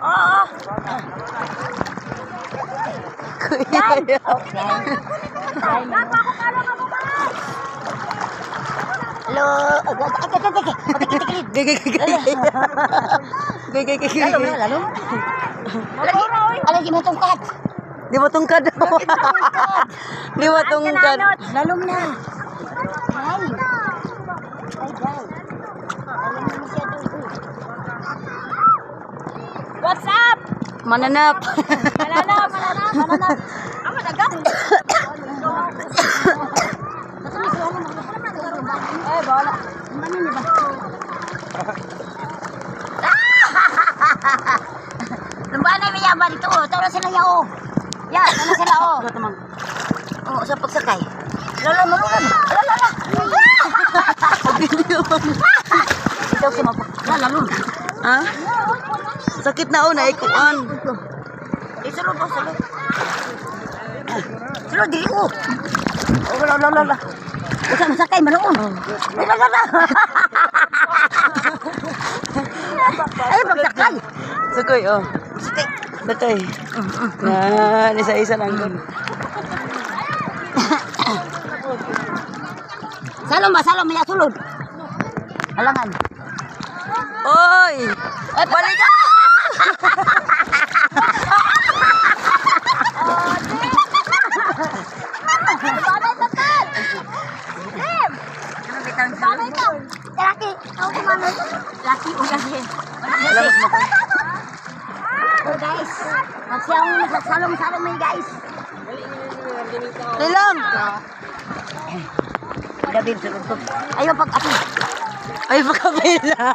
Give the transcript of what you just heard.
Oo. Kuya. Hello. Lalo. Lagi mo tungkat. Di mo tungkad. Di mo tungkad. Lalong na. Ay. Ay, guys. What's up? Mananap. Mananap. Ang madagang. Eh, bola. Ano ni ba? Lumba na may yaman ito. Tara sila yao. Yan, ano sila oh. Oh, sa pagsakay. Lala. Ito si Mapa. Lalo. Ha? Sakit na una ikuan. Sulod. Sulod dili ko. Oh, lala. Usa masakay manoon. Lala. Ay, pagsakay. Sukoy, oh. Sakay. Sakay. Na, isa-isa lang. Salom may sulod. Halangan. Oy! Balik ka! Laki. Ako kumano. Laki ugas din. Oh guys. Magsalom may guys. Nilam! Dabil sulod ko. Ayaw pag api. Ay, pakabila.